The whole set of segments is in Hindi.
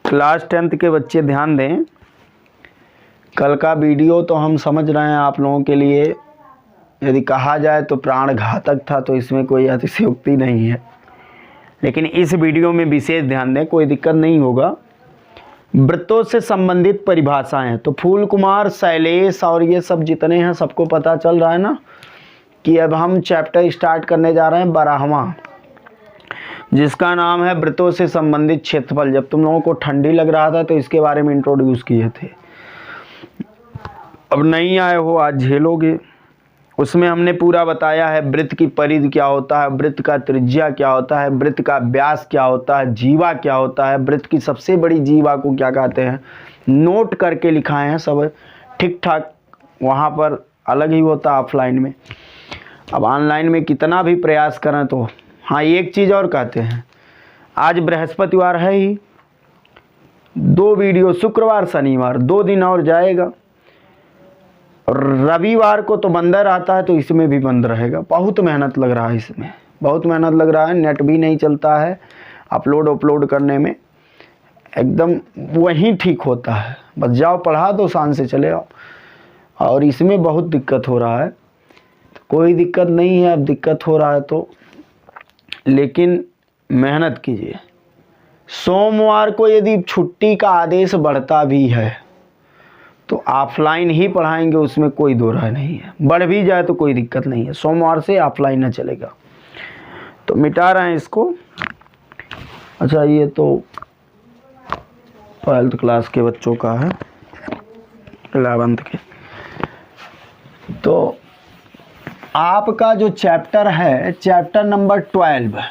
क्लास 10th के बच्चे ध्यान दें। कल का वीडियो तो हम समझ रहे हैं आप लोगों के लिए यदि कहा जाए तो प्राण घातक था, तो इसमें कोई अतिशयोक्ति नहीं है। लेकिन इस वीडियो में विशेष ध्यान दें, कोई दिक्कत नहीं होगा। वृत्तों से संबंधित परिभाषाएं, तो फूल कुमार, शैलेश और ये सब जितने हैं सबको पता चल रहा है ना कि अब हम चैप्टर स्टार्ट करने जा रहे हैं 12वां, जिसका नाम है वृत्तों से संबंधित क्षेत्रफल। जब तुम लोगों को ठंडी लग रहा था तो इसके बारे में इंट्रोड्यूस किए थे, अब नहीं आए हो आज झेलोगे। उसमें हमने पूरा बताया है वृत्त की परिधि क्या होता है, वृत्त का त्रिज्या क्या होता है, वृत्त का व्यास क्या होता है, जीवा क्या होता है, वृत्त की सबसे बड़ी जीवा को क्या कहते हैं। नोट करके लिखाए हैं सब ठीक ठाक, वहाँ पर अलग ही होता है ऑफलाइन में। अब ऑनलाइन में कितना भी प्रयास करें तो हाँ, एक चीज़ और कहते हैं, आज बृहस्पतिवार है ही, 2 वीडियो शुक्रवार शनिवार 2 दिन और जाएगा। रविवार को तो बंद रहता है, तो इसमें भी बंद रहेगा। बहुत मेहनत लग रहा है, इसमें बहुत मेहनत लग रहा है। नेट भी नहीं चलता है अपलोड करने में, एकदम वहीं ठीक होता है। बस जाओ पढ़ा दो, शान से चले आओ। और इसमें बहुत दिक्कत हो रहा है। कोई दिक्कत नहीं है, अब दिक्कत हो रहा है तो लेकिन मेहनत कीजिए। सोमवार को यदि छुट्टी का आदेश बढ़ता भी है तो ऑफलाइन ही पढ़ाएंगे, उसमें कोई दो राय नहीं है। बढ़ भी जाए तो कोई दिक्कत नहीं है, सोमवार से ऑफलाइन न चलेगा। तो मिटा रहे हैं इसको। अच्छा, ये तो 12th क्लास के बच्चों का है, 11th के। तो आपका जो चैप्टर है, चैप्टर नंबर 12,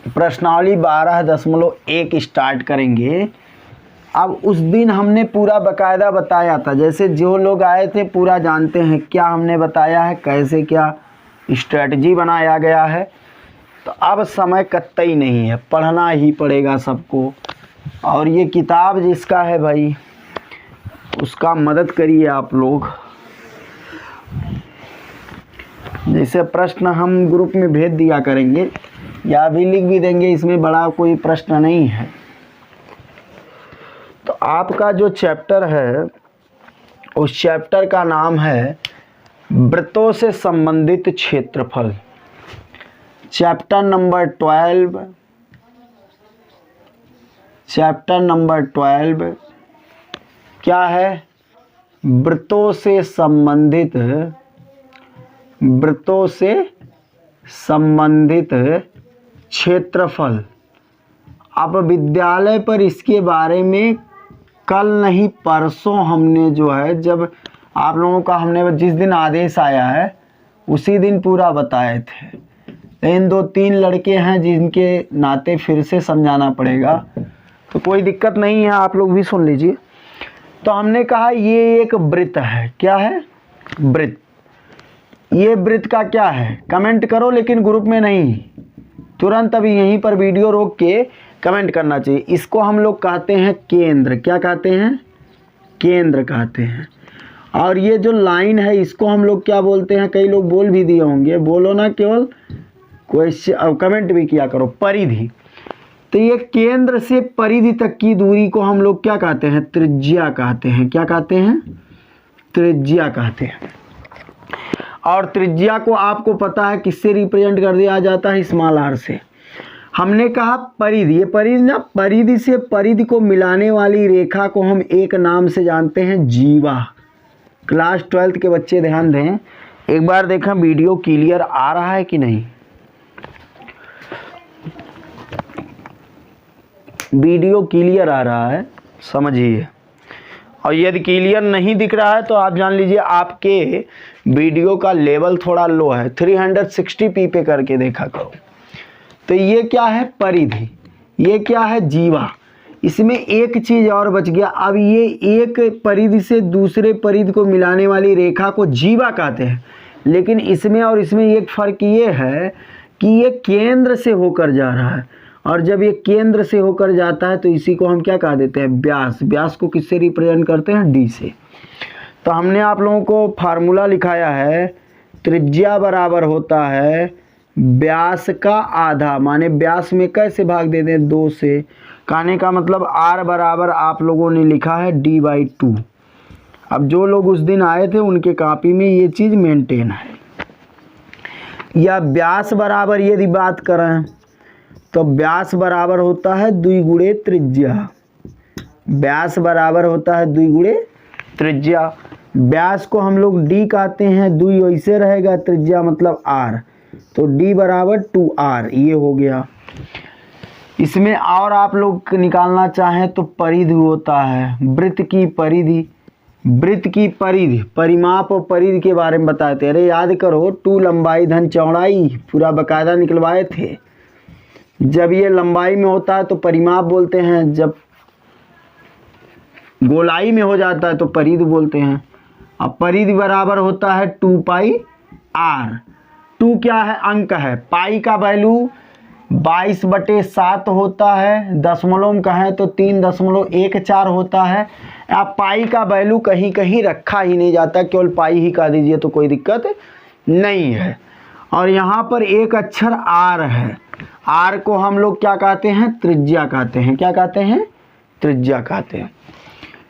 प्रश्नावली 12.1 स्टार्ट करेंगे। अब उस दिन हमने पूरा बकायदा बताया था, जैसे जो लोग आए थे पूरा जानते हैं क्या हमने बताया है, कैसे क्या स्ट्रेटजी बनाया गया है। तो अब समय कतई नहीं है, पढ़ना ही पड़ेगा सबको। और ये किताब जिसका है भाई, उसका मदद करिए आप लोग। जैसे प्रश्न हम ग्रुप में भेज दिया करेंगे या भी लिख भी देंगे, इसमें बड़ा कोई प्रश्न नहीं है। तो आपका जो चैप्टर है, उस चैप्टर का नाम है वृत्तों से संबंधित क्षेत्रफल। चैप्टर नंबर 12, चैप्टर नंबर 12 क्या है? वृत्तों से संबंधित, वृत्तों से संबंधित क्षेत्रफल। अब विद्यालय पर इसके बारे में कल नहीं परसों हमने जो है, जब आप लोगों का हमने जिस दिन आदेश आया है उसी दिन पूरा बताए थे। इन 2-3 लड़के हैं जिनके नाते फिर से समझाना पड़ेगा, तो कोई दिक्कत नहीं है, आप लोग भी सुन लीजिए। तो हमने कहा ये एक वृत्त है। क्या है? वृत्त। ये वृत्त का क्या है? कमेंट करो, लेकिन ग्रुप में नहीं, तुरंत अभी यहीं पर वीडियो रोक के कमेंट करना चाहिए। इसको हम लोग कहते हैं केंद्र। क्या कहते हैं? केंद्र कहते हैं। और ये जो लाइन है इसको हम लोग क्या बोलते हैं? कई लोग बोल भी दिए होंगे, बोलो ना, केवल क्वेश्चन कमेंट भी किया करो। परिधि। तो ये केंद्र से परिधि तक की दूरी को हम लोग क्या कहते हैं? त्रिज्या कहते हैं। क्या कहते हैं? त्रिज्या कहते हैं। और त्रिज्या को आपको पता है किससे रिप्रेजेंट कर दिया जाता है? स्मॉल r से। हमने कहा परिधि, ये परिधि ना, परिधि से परिधि को मिलाने वाली रेखा को हम एक नाम से जानते हैं, जीवा। क्लास 12th के बच्चे ध्यान दें, एक बार देखें वीडियो क्लियर आ रहा है कि नहीं। वीडियो क्लियर आ रहा है, समझिए। और यदि क्लियर नहीं दिख रहा है तो आप जान लीजिए आपके वीडियो का लेवल थोड़ा लो है, 360p पे करके देखा करो। तो ये क्या है? परिधि। ये क्या है? जीवा। इसमें एक चीज़ और बच गया। अब ये एक परिधि से दूसरे परिधि को मिलाने वाली रेखा को जीवा कहते हैं, लेकिन इसमें और इसमें एक फ़र्क ये है कि ये केंद्र से होकर जा रहा है, और जब ये केंद्र से होकर जाता है तो इसी को हम क्या कह देते हैं? व्यास। व्यास को किससे रिप्रेजेंट करते हैं? डी से। तो हमने आप लोगों को फार्मूला लिखाया है, त्रिज्या बराबर होता है व्यास का आधा, माने व्यास में कैसे भाग दे दें? 2 से। कहने का मतलब r बराबर आप लोगों ने लिखा है d/2। अब जो लोग उस दिन आए थे उनके कॉपी में ये चीज़ मेंटेन है। या व्यास बराबर यदि बात करें तो व्यास बराबर होता है 2 गुणे त्रिज्या। व्यास बराबर होता है 2 गुणे त्रिज्या। व्यास को हम लोग d कहते हैं, 2 वैसे रहेगा, त्रिज्या मतलब r, तो d बराबर 2r ये हो गया। इसमें और आप लोग निकालना चाहें तो परिधि होता है, वृत्त की परिधि। वृत्त की परिधि, परिमाप और परिधि के बारे में बताए थे। अरे याद करो, 2 लंबाई धन चौड़ाई पूरा बकायदा निकलवाए थे। जब ये लंबाई में होता है तो परिमाप बोलते हैं, जब गोलाई में हो जाता है तो परिधि बोलते हैं। अब परिधि बराबर होता है 2πr। 2 क्या है? अंक है। पाई का वैल्यू 22/7 होता है, दशमलव में कहें तो 3.14 होता है। अब पाई का वैल्यू कहीं कहीं रखा ही नहीं जाता, केवल पाई ही कह दीजिए तो कोई दिक्कत नहीं है। और यहाँ पर एक अक्षर r है। r को हम लोग क्या कहते हैं? त्रिज्या कहते हैं। क्या कहते हैं? त्रिज्या कहते हैं।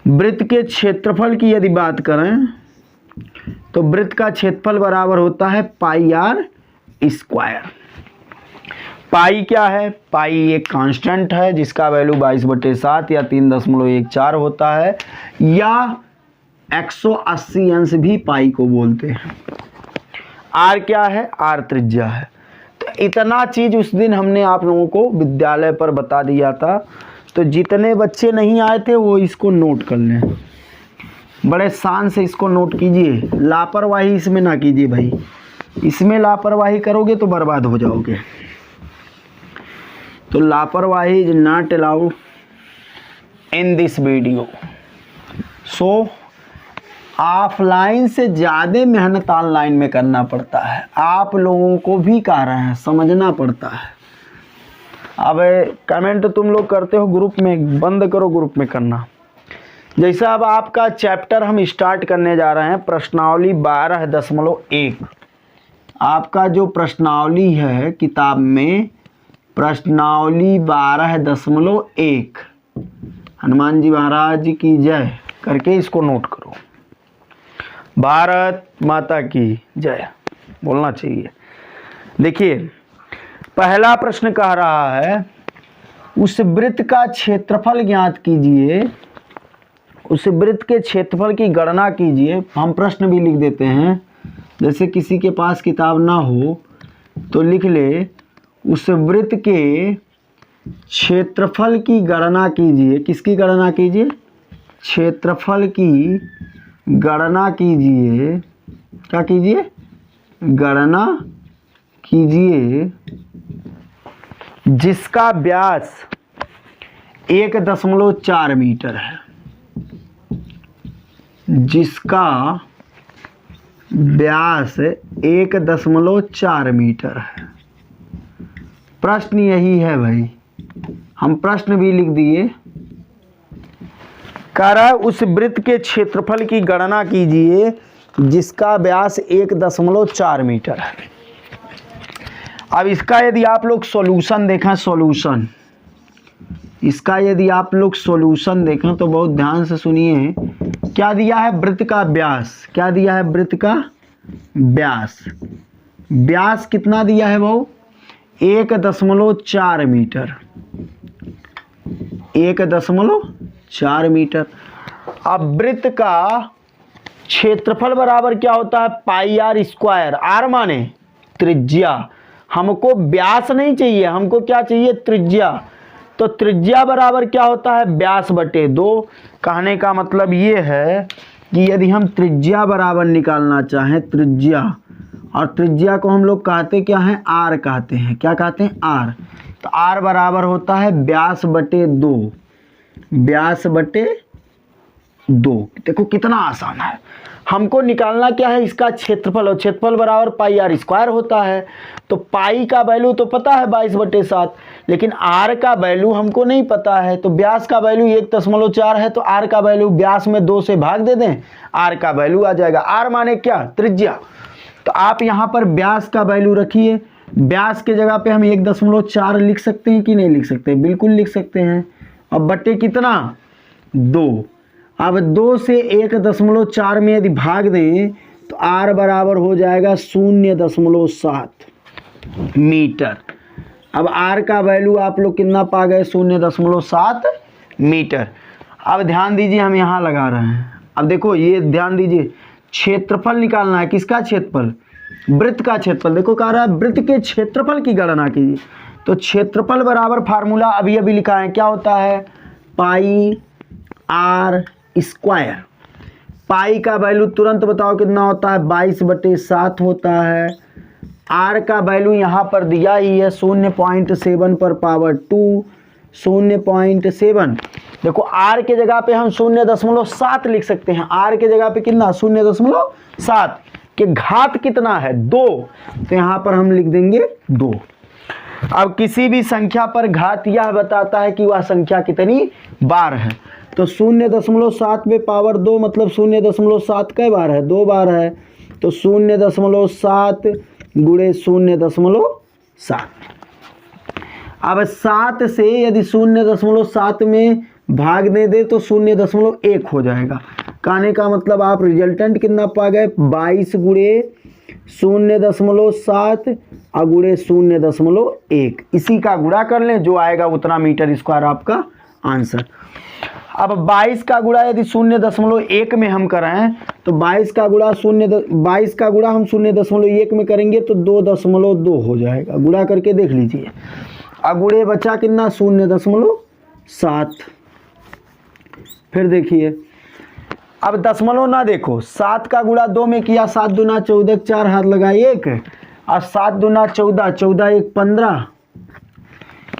वृत्त के क्षेत्रफल की यदि बात करें तो वृत्त का क्षेत्रफल बराबर होता है πr²। पाई क्या है? पाई एक कांस्टेंट है जिसका वैल्यू 22/7 या 3.14 होता है, या 180 अंश भी पाई को बोलते हैं। आर क्या है? आर त्रिज्या है। तो इतना चीज उस दिन हमने आप लोगों को विद्यालय पर बता दिया था। तो जितने बच्चे नहीं आए थे वो इसको नोट कर लें, बड़े शान से इसको नोट कीजिए। लापरवाही इसमें ना कीजिए भाई, इसमें लापरवाही करोगे तो बर्बाद हो जाओगे। तो लापरवाही is not allowed in this video. So offline से ज़्यादा मेहनत ऑनलाइन में करना पड़ता है। आप लोगों को भी कह रहे हैं, समझना पड़ता है। अब कमेंट तुम लोग करते हो ग्रुप में, बंद करो ग्रुप में करना। जैसा अब आपका चैप्टर हम स्टार्ट करने जा रहे हैं, प्रश्नावली 12.1। आपका जो प्रश्नावली है किताब में, प्रश्नावली 12.1, हनुमान जी महाराज की जय करके इसको नोट करो। भारत माता की जय बोलना चाहिए। देखिए पहला प्रश्न कह रहा है, उस वृत्त का क्षेत्रफल ज्ञात कीजिए। उस वृत्त के क्षेत्रफल की गणना कीजिए। हम प्रश्न भी लिख देते हैं, जैसे किसी के पास किताब ना हो तो लिख ले, उस वृत्त के क्षेत्रफल की गणना कीजिए। किसकी गणना कीजिए? क्षेत्रफल की गणना कीजिए। क्या कीजिए? गणना कीजिए जिसका व्यास 1.4 मीटर है। जिसका व्यास 1.4 मीटर है। प्रश्न यही है भाई, हम प्रश्न भी लिख दिए। कह रहा है उस वृत्त के क्षेत्रफल की गणना कीजिए जिसका व्यास 1.4 मीटर है। अब इसका यदि आप लोग सॉल्यूशन देखें, सॉल्यूशन इसका यदि आप लोग सॉल्यूशन देखें तो बहुत ध्यान से सुनिए। क्या दिया है? वृत्त का व्यास। क्या दिया है? वृत्त का व्यास। व्यास कितना दिया है भाऊ? 1.4 मीटर। 1.4 मीटर। अब वृत्त का क्षेत्रफल बराबर क्या होता है? πr²। आर माने त्रिज्या। हमको व्यास नहीं चाहिए, हमको क्या चाहिए? त्रिज्या। तो त्रिज्या बराबर क्या होता है? व्यास बटे 2। कहने का मतलब ये है कि यदि हम त्रिज्या बराबर निकालना चाहें, त्रिज्या, और त्रिज्या को हम लोग कहते क्या हैं? आर कहते हैं। क्या कहते हैं? आर। तो आर बराबर होता है व्यास बटे 2। व्यास बटे 2। देखो कितना आसान है। हमको निकालना क्या है? इसका क्षेत्रफल, और क्षेत्रफल बराबर πr² होता है। तो पाई का वैल्यू तो पता है 22/7, लेकिन आर का वैल्यू हमको नहीं पता है। तो व्यास का वैल्यू 1.4 है, तो आर का वैल्यू व्यास में 2 से भाग दे दें, आर का वैल्यू आ जाएगा। आर माने क्या? त्रिज्या। तो आप यहाँ पर व्यास का वैल्यू रखिए। व्यास के जगह पे हम 1.4 लिख सकते हैं कि नहीं लिख सकते? बिल्कुल लिख सकते हैं। अब बट्टे कितना 2। अब 2 से 1.4 में यदि भाग दें तो r बराबर हो जाएगा 0.7 मीटर। अब r का वैल्यू आप लोग कितना पा गए 0.7 मीटर। अब ध्यान दीजिए हम यहाँ लगा रहे हैं। अब देखो ये ध्यान दीजिए, क्षेत्रफल निकालना है। किसका क्षेत्रफल? वृत्त का क्षेत्रफल। देखो कह रहा है वृत्त के क्षेत्रफल की गणना कीजिए। तो क्षेत्रफल बराबर फार्मूला अभी अभी लिखा है, क्या होता है पाई r स्क्वायर। पाई का वैल्यू तुरंत बताओ कितना होता है 22/7 होता है। r का वैल्यू यहाँ पर दिया ही है 0.7 पर पावर 2 0.7। देखो r के जगह पे हम 0.7 लिख सकते हैं। r के जगह पे कितना 0.7 के घात कितना है 2, तो यहाँ पर हम लिख देंगे 2। अब किसी भी संख्या पर घात यह बताता है कि वह संख्या कितनी बार है। तो 0.7 पे पावर 2 मतलब 0.7 कई बार है 2 बार है। तो 0.7 गुणे 0.7। अब 7 से यदि 0.7 में भाग दे तो 0.1 हो जाएगा। कहने का मतलब आप रिजल्टेंट कितना पा गए 22 गुणे 0.7 और गुणे 0.1। इसी का गुणा कर लें, जो आएगा उतना मीटर स्क्वायर आपका आंसर। अब 22 का गुणा यदि 0.1 में हम करें तो 22 का गुणा हम 0.1 में करेंगे तो 2.2 हो जाएगा। गुणा करके देख लीजिए। अब गुणे बचा कितना 0.7। फिर देखिए अब दशमलव ना देखो, 7 का गुणा 2 में किया 7 दूना 14, 4 हाथ लगाए 1 और 7 दूना 14, 14 1 15।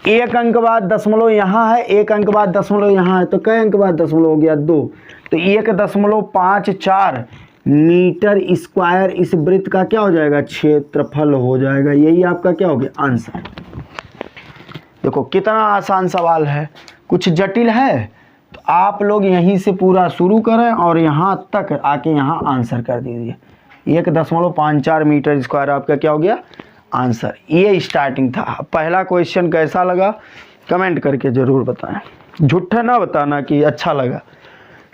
एक अंक बाद दशमलव यहाँ है, एक अंक बाद दशमलव यहाँ है, तो कई अंक बाद दशमलव हो गया 2। तो 1.54 मीटर स्क्वायर इस वृत्त का क्या हो जाएगा क्षेत्रफल हो जाएगा। यही आपका क्या हो गया आंसर। देखो कितना आसान सवाल है, कुछ जटिल है तो आप लोग यहीं से पूरा शुरू करें और यहाँ तक आके यहाँ आंसर कर दीजिए। 1.54 मीटर स्क्वायर आपका क्या हो गया आंसर। ये स्टार्टिंग था। पहला क्वेश्चन कैसा लगा कमेंट करके ज़रूर बताएं। झूठा ना बताना कि अच्छा लगा,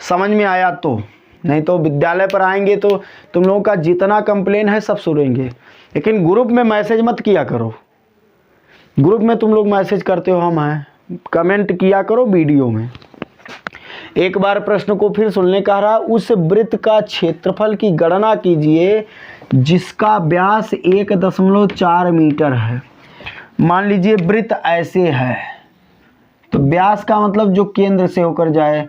समझ में आया तो, नहीं तो विद्यालय पर आएंगे तो तुम लोगों का जितना कंप्लेन है सब सुनेंगे। लेकिन ग्रुप में मैसेज मत किया करो, ग्रुप में तुम लोग मैसेज करते हो हम हैं, कमेंट किया करो वीडियो में। एक बार प्रश्न को फिर सुनने कह रहा, उस वृत्त का क्षेत्रफल की गणना कीजिए जिसका व्यास 1.4 मीटर है। मान लीजिए वृत्त ऐसे है तो व्यास का मतलब जो केंद्र से होकर जाए,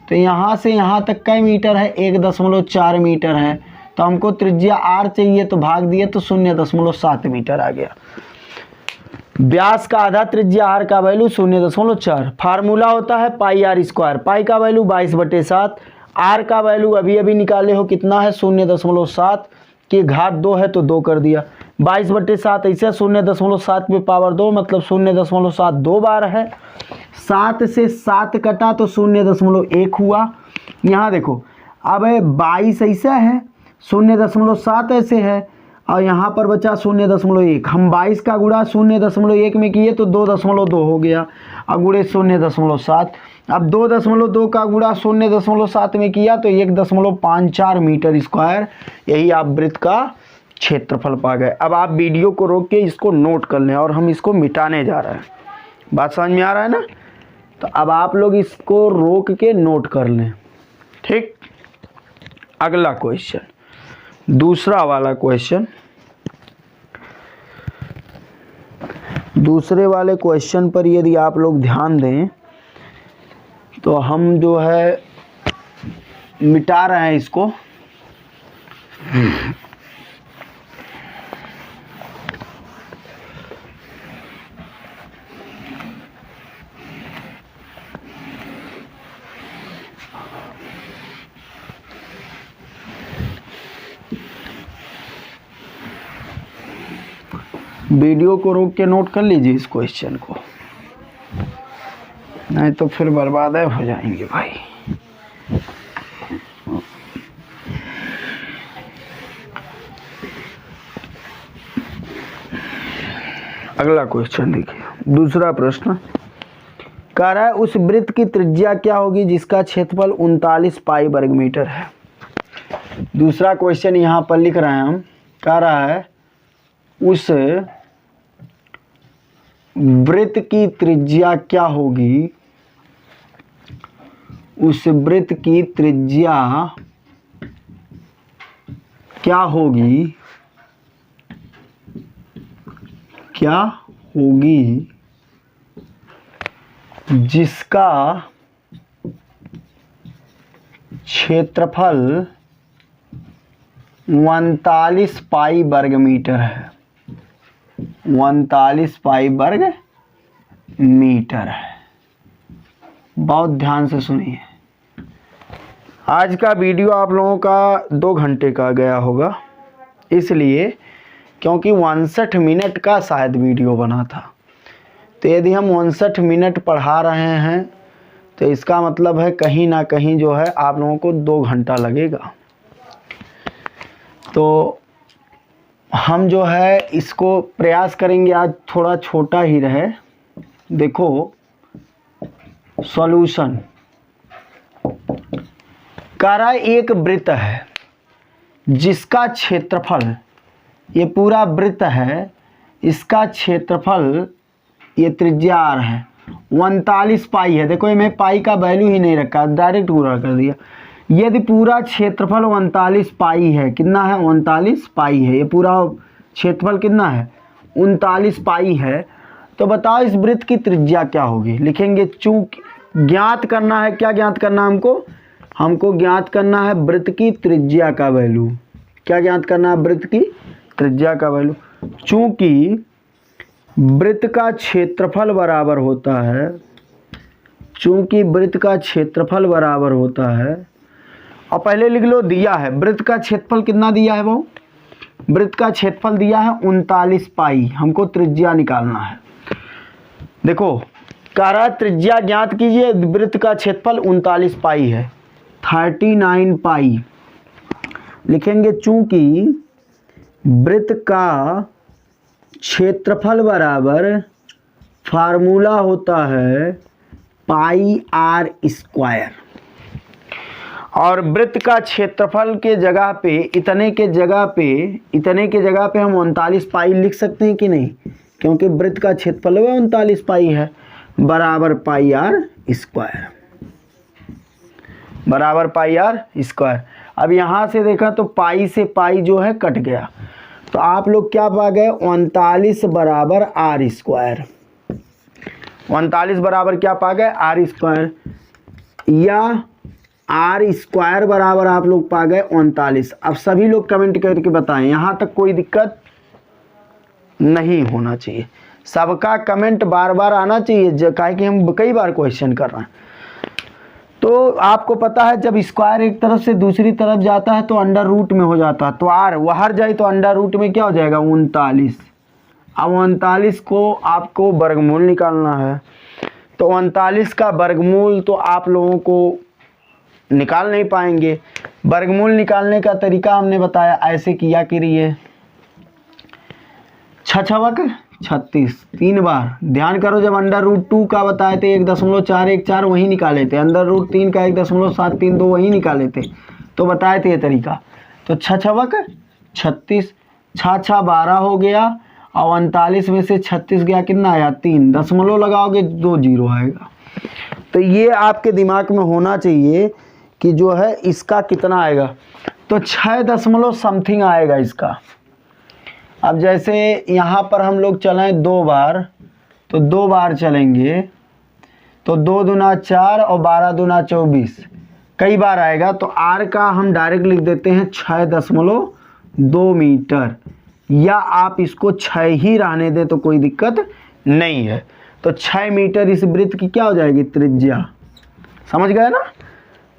तो यहाँ से यहाँ तक कई मीटर है 1.4 मीटर है। तो हमको त्रिज्या r चाहिए तो भाग दिए तो 0.7 मीटर आ गया। व्यास का आधा त्रिज्या r का वैल्यू 0.4। फार्मूला होता है पाई r स्क्वायर। पाई का वैल्यू 22/7, r का वैल्यू अभी अभी निकाले हो कितना है 0.7 के घात 2 है तो 2 कर दिया। 22/7 ऐसे 0.7 पे पावर 2 मतलब 0.7 2 बार है। 7 से 7 कटा तो 0.1 हुआ। यहाँ देखो अब 22 ऐसा है 0.7 ऐसे है और यहाँ पर बचा 0.1। हम 22 का गुणा 0.1 में किए तो 2.2 हो गया और गुणे 0.7। अब 2.2 का गुणा 0.7 में किया तो 1.54 मीटर स्क्वायर। यही आप वृत्त का क्षेत्रफल पा गए। अब आप वीडियो को रोक के इसको नोट कर लें और हम इसको मिटाने जा रहे हैं। बात समझ में आ रहा है ना? तो अब आप लोग इसको रोक के नोट कर लें, ठीक। अगला क्वेश्चन, दूसरा वाला क्वेश्चन। दूसरे वाले क्वेश्चन पर यदि आप लोग ध्यान दें तो हम जो है मिटा रहे हैं इसको। वीडियो को रोक के नोट कर लीजिए इस क्वेश्चन को, नहीं तो फिर बर्बाद हो जाएंगे भाई। अगला क्वेश्चन देखिए, दूसरा प्रश्न। कह रहा है उस वृत्त की त्रिज्या क्या होगी जिसका क्षेत्रफल 39 पाई वर्ग मीटर है। दूसरा क्वेश्चन यहाँ पर लिख रहे हैं हम, कह रहा है उस वृत्त की त्रिज्या क्या होगी, उस वृत्त की त्रिज्या क्या होगी, क्या होगी जिसका क्षेत्रफल 39 पाई वर्ग मीटर है, 39 पाई वर्ग मीटर है। बहुत ध्यान से सुनिए। आज का वीडियो आप लोगों का 2 घंटे का गया होगा, इसलिए क्योंकि 59 मिनट का शायद वीडियो बना था। तो यदि हम 59 मिनट पढ़ा रहे हैं तो इसका मतलब है कहीं ना कहीं जो है आप लोगों को 2 घंटा लगेगा। तो हम जो है इसको प्रयास करेंगे आज थोड़ा छोटा ही रहे। देखो सॉल्यूशन, कह रहा है एक वृत्त है जिसका क्षेत्रफल, ये पूरा वृत्त है, इसका क्षेत्रफल, ये त्रिज्या r है, 39 पाई है। देखो ये मैं पाई का वैल्यू ही नहीं रखा, डायरेक्ट पूरा कर दिया। यदि पूरा क्षेत्रफल 39 पाई है, कितना है 39 पाई है, ये पूरा क्षेत्रफल कितना है 39 पाई है, तो बताओ इस वृत्त की त्रिज्या क्या होगी। लिखेंगे चूंकि ज्ञात करना है, क्या ज्ञात करना है हमको ज्ञात करना है वृत्त की त्रिज्या का वैल्यू। क्या ज्ञात करना है, वृत्त की त्रिज्या का वैल्यू। चूंकि वृत्त का क्षेत्रफल बराबर होता है, चूंकि वृत्त का क्षेत्रफल बराबर होता है, और पहले लिख लो दिया है वृत्त का क्षेत्रफल कितना दिया है, वो वृत्त का क्षेत्रफल दिया है 39 पाई, हमको त्रिज्या निकालना है। देखो कह रहा त्रिज्या ज्ञात कीजिए, वृत्त का क्षेत्रफल 39 पाई है, 39 पाई लिखेंगे। चूंकि वृत्त का क्षेत्रफल बराबर फार्मूला होता है पाई r स्क्वायर, और वृत्त का क्षेत्रफल के जगह पे इतने के जगह पे हम 39 पाई लिख सकते हैं कि नहीं, क्योंकि वृत्त का क्षेत्रफल 39 पाई है, बराबर पाई r स्क्वायर, बराबर पाई r स्क्वायर। अब यहाँ से देखा तो पाई से पाई जो है कट गया, तो आप लोग क्या पा गए 39 बराबर r स्क्वायर, 39 बराबर क्या पा गए r स्क्वायर, या r स्क्वायर बराबर आप लोग पा गए 39। अब सभी लोग कमेंट करके बताएं, यहाँ तक कोई दिक्कत नहीं होना चाहिए, सबका कमेंट बार बार आना चाहिए, काहे कि हम कई बार क्वेश्चन कर रहे हैं। तो आपको पता है जब स्क्वायर एक तरफ से दूसरी तरफ जाता है तो अंडर रूट में हो जाता है, तो आर बाहर जाए तो अंडर रूट में क्या हो जाएगा 39। अब 39 को आपको वर्गमूल निकालना है, तो 39 का वर्गमूल तो आप लोगों को निकाल नहीं पाएंगे। वर्गमूल निकालने का तरीका हमने बताया, ऐसे किया करिए, 6 36 3 बार। ध्यान करो जब अंडर रूट 2 का बताए थे 1.414 वहीं निकाले थे, अंडर रूट 3 का 1.732 वहीं निकाले थे, तो बताए थे ये तरीका। तो 6 36, 6 12 हो गया, और 39 में से 36 गया कितना आया 3, दशमलव लगाओगे 2 जीरो आएगा। तो ये आपके दिमाग में होना चाहिए कि जो है इसका कितना आएगा, तो 6 दशमलव समथिंग आएगा इसका। अब जैसे यहाँ पर हम लोग चलें 2 बार, तो 2 बार चलेंगे तो 2 दूना 4 और 12 दूना 24 कई बार आएगा, तो r का हम डायरेक्ट लिख देते हैं 6.2 मीटर, या आप इसको 6 ही रहने दें तो कोई दिक्कत नहीं है। तो 6 मीटर इस वृत्त की क्या हो जाएगी त्रिज्या, समझ गए ना।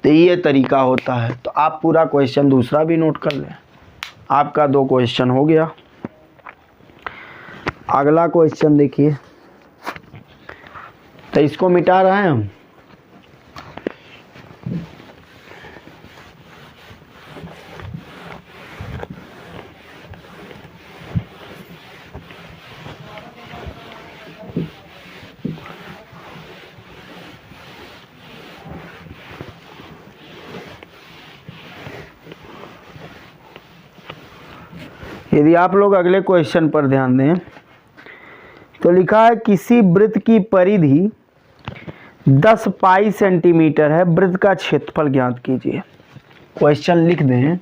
तो ये तरीका होता है। तो आप पूरा क्वेश्चन दूसरा भी नोट कर लें, आपका 2 क्वेश्चन हो गया। अगला क्वेश्चन देखिए, तो इसको मिटा रहे हैं हम। यदि आप लोग अगले क्वेश्चन पर ध्यान दें तो लिखा है किसी वृत्त की परिधि 10 पाई सेंटीमीटर है, वृत्त का क्षेत्रफल ज्ञात कीजिए। क्वेश्चन लिख दें।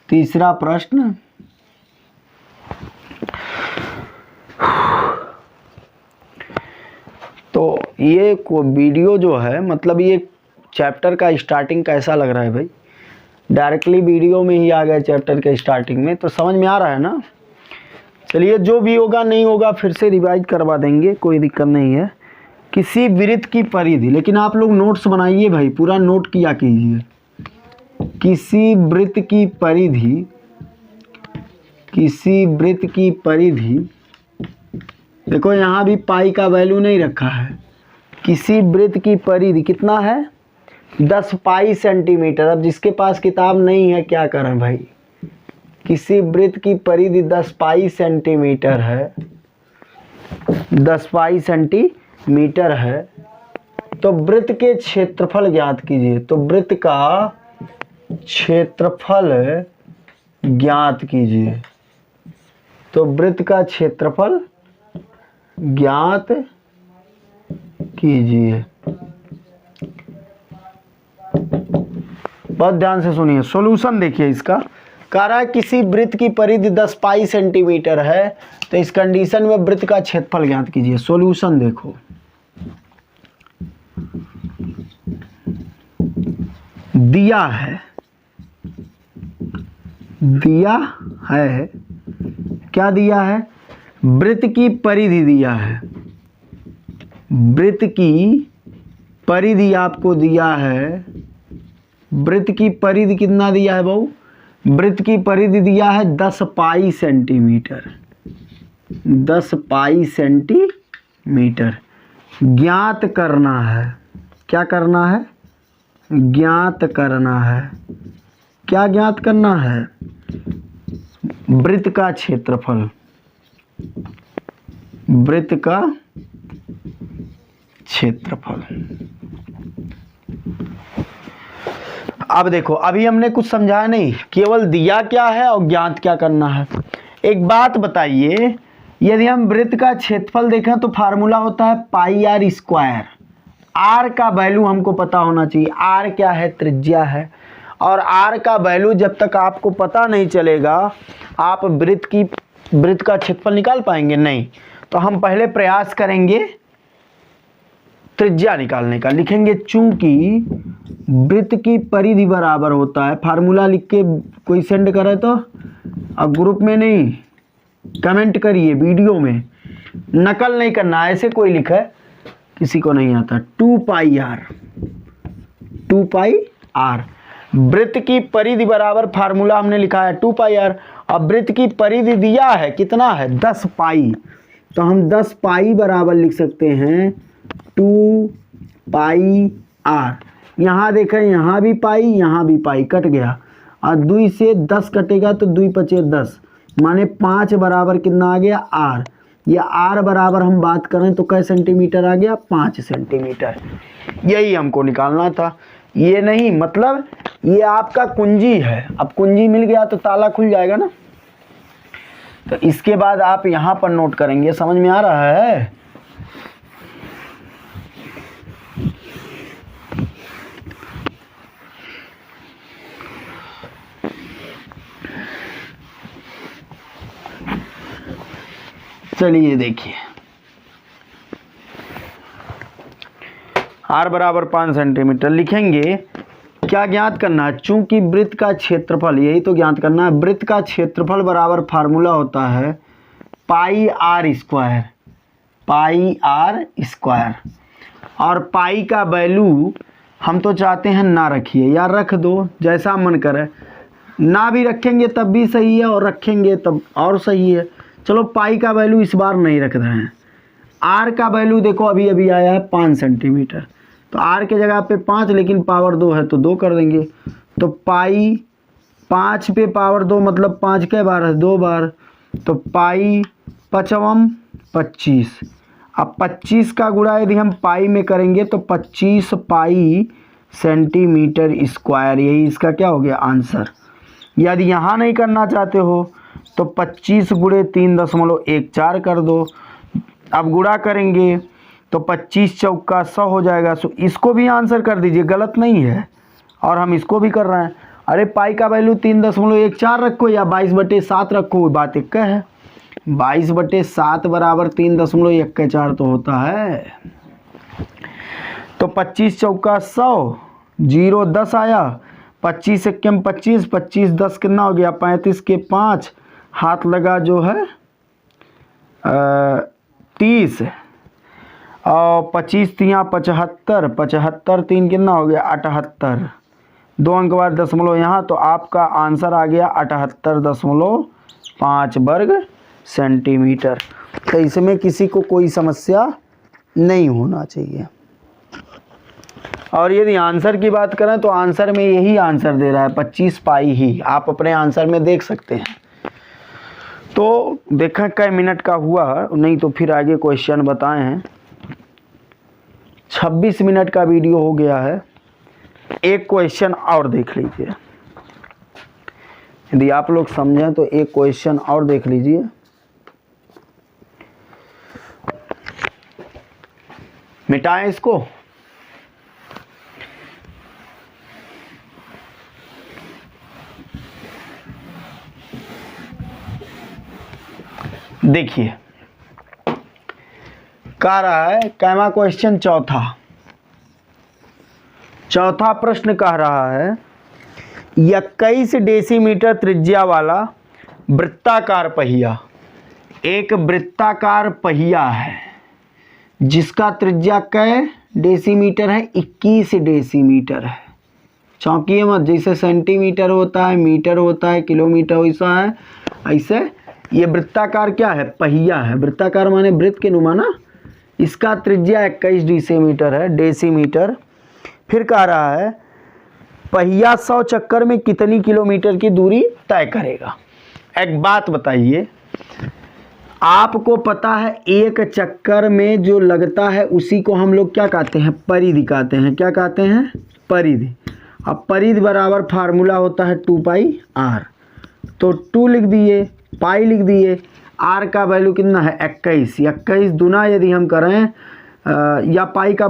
तीसरा प्रश्न, तो ये वीडियो जो है मतलब ये चैप्टर का स्टार्टिंग कैसा लग रहा है भाई? डायरेक्टली वीडियो में ही आ गए चैप्टर के स्टार्टिंग में, तो समझ में आ रहा है ना? चलिए, जो भी होगा नहीं होगा फिर से रिवाइज करवा देंगे, कोई दिक्कत नहीं है। किसी वृत्त की परिधि, लेकिन आप लोग नोट्स बनाइए भाई, पूरा नोट किया कीजिए। किसी वृत्त की परिधि, किसी वृत्त की परिधि, देखो यहाँ भी पाई का वैल्यू नहीं रखा है। किसी वृत्त की परिधि कितना है? 10 पाई सेंटीमीटर। अब जिसके पास किताब नहीं है क्या करें भाई? किसी वृत्त की परिधि 10 पाई सेंटीमीटर है, 10 पाई सेंटीमीटर है, तो वृत्त के क्षेत्रफल ज्ञात कीजिए। तो वृत्त का क्षेत्रफल ज्ञात कीजिए। तो वृत्त का क्षेत्रफल ज्ञात कीजिए। बहुत ध्यान से सुनिए, सॉल्यूशन देखिए इसका। कह रहा है किसी वृत्त की परिधि 10 पाई सेंटीमीटर है, तो इस कंडीशन में वृत्त का क्षेत्रफल ज्ञात कीजिए। सॉल्यूशन देखो, दिया है क्या दिया है? वृत्त की परिधि दिया है। वृत्त की परिधि आपको दिया है। वृत्त की परिधि कितना दिया है भाऊ? वृत्त की परिधि दिया है 10 पाई सेंटीमीटर। 10 पाई सेंटीमीटर ज्ञात करना है। क्या करना है? ज्ञात करना है। क्या ज्ञात करना है? वृत्त का क्षेत्रफल। वृत्त का क्षेत्रफल। अब देखो, अभी हमने कुछ समझाया नहीं, केवल दिया क्या है और ज्ञात क्या करना है। एक बात बताइए, यदि हम वृत्त का क्षेत्रफल देखें तो फार्मूला होता है पाई आर स्क्वायर। आर का वैल्यू हमको पता होना चाहिए। आर क्या है? त्रिज्या है। और आर का वैल्यू जब तक आपको पता नहीं चलेगा आप वृत्त का क्षेत्रफल निकाल पाएंगे नहीं। तो हम पहले प्रयास करेंगे त्रिज्या निकालने का। लिखेंगे चूंकि वृत्त की परिधि बराबर होता है, फार्मूला लिख के कोई सेंड करे तो, अब ग्रुप में नहीं, कमेंट करिए, वीडियो में नकल नहीं करना। ऐसे कोई लिखे किसी को नहीं आता। 2 पाई आर, 2 पाई आर। वृत्त की परिधि बराबर फार्मूला हमने लिखा है 2 पाई आर। अब वृत्त की परिधि दिया है कितना है? 10 पाई। तो हम 10 पाई बराबर लिख सकते हैं 2 पाई आर। यहाँ देखें, यहाँ भी पाई, यहाँ भी पाई, कट गया। और 2 से 10 कटेगा तो 2 पचे 10, माने 5 बराबर कितना आ गया? आर। ये आर बराबर हम बात करें तो कै सेंटीमीटर आ गया? 5 सेंटीमीटर। यही हमको निकालना था। ये नहीं, मतलब ये आपका कुंजी है। अब कुंजी मिल गया तो ताला खुल जाएगा ना। तो इसके बाद आप यहाँ पर नोट करेंगे। समझ में आ रहा है? चलिए देखिए, आर बराबर 5 सेंटीमीटर लिखेंगे। क्या ज्ञात करना है? चूंकि वृत्त का क्षेत्रफल, यही तो ज्ञात करना है। वृत्त का क्षेत्रफल बराबर फार्मूला होता है pi r square. Pi r square. और पाई का वैल्यू हम तो चाहते हैं ना रखिए, या रख दो जैसा मन करे। ना भी रखेंगे तब भी सही है, और रखेंगे तब और सही है। चलो, पाई का वैल्यू इस बार नहीं रख रहे हैं। आर का वैल्यू देखो अभी अभी आया है 5 सेंटीमीटर। तो आर के जगह पे 5, लेकिन पावर 2 है तो 2 कर देंगे। तो पाई 5 पे पावर 2 मतलब 5 के बार है? 2 बार। तो पाई 5 25। अब 25 का गुणा यदि हम पाई में करेंगे तो 25 पाई सेंटीमीटर स्क्वायर। यही इसका क्या हो गया? आंसर। यदि यहाँ नहीं करना चाहते हो तो 25 गुणे 3.14 कर दो। अब गुणा करेंगे तो 25 चौका 100 हो जाएगा। सो इसको भी आंसर कर दीजिए, गलत नहीं है। और हम इसको भी कर रहे हैं। अरे पाई का वैल्यू 3.14 रखो या 22/7 रखो, बात एक है। 22/7 बराबर 3.14 तो होता है। तो 25 चौका 100, 0 10 आया, 25 एक्के 25, 25 10 कितना हो गया 35 के 5, हाथ लगा जो है 30, और 25 तियाँ 75, 75 3 कितना हो गया 78, 2 अंक बाद दशमलव यहाँ, तो आपका आंसर आ गया 78.5 वर्ग सेंटीमीटर। तो इसमें किसी को कोई समस्या नहीं होना चाहिए। और यदि आंसर की बात करें तो आंसर में यही आंसर दे रहा है 25 पाई ही, आप अपने आंसर में देख सकते हैं। तो देखा कई मिनट का हुआ, नहीं तो फिर आगे क्वेश्चन बताए हैं। 26 मिनट का वीडियो हो गया है। एक क्वेश्चन और देख लीजिए, यदि आप लोग समझें तो एक क्वेश्चन और देख लीजिए। मिटाएं इसको। देखिए कह रहा है, कैमा क्वेश्चन चौथा प्रश्न कह रहा है 21 डेसीमीटर त्रिज्या वाला वृत्ताकार पहिया, एक वृत्ताकार पहिया है जिसका त्रिज्या कै डेसीमीटर है, 21 डेसीमीटर है। चौंकिए मत, जैसे सेंटीमीटर होता है, मीटर होता है, किलोमीटर वैसा है, ऐसे ये वृत्ताकार क्या है, पहिया है। वृत्ताकार माने वृत्त के नुमा ना। इसका त्रिज्या 21 डेसीमीटर है, डेसीमीटर। फिर कह रहा है पहिया 100 चक्कर में कितनी किलोमीटर की दूरी तय करेगा। एक बात बताइए, आपको पता है एक चक्कर में जो लगता है उसी को हम लोग क्या कहते हैं, परिधि कहते हैं। क्या कहते हैं, परिधि। अब परिधि बराबर फार्मूला होता है 2πr, तो 2 लिख दिए, पाई लिख दिए, आर का वैल्यू कितना है 21, 21 दुना यदि हम करें या पाई का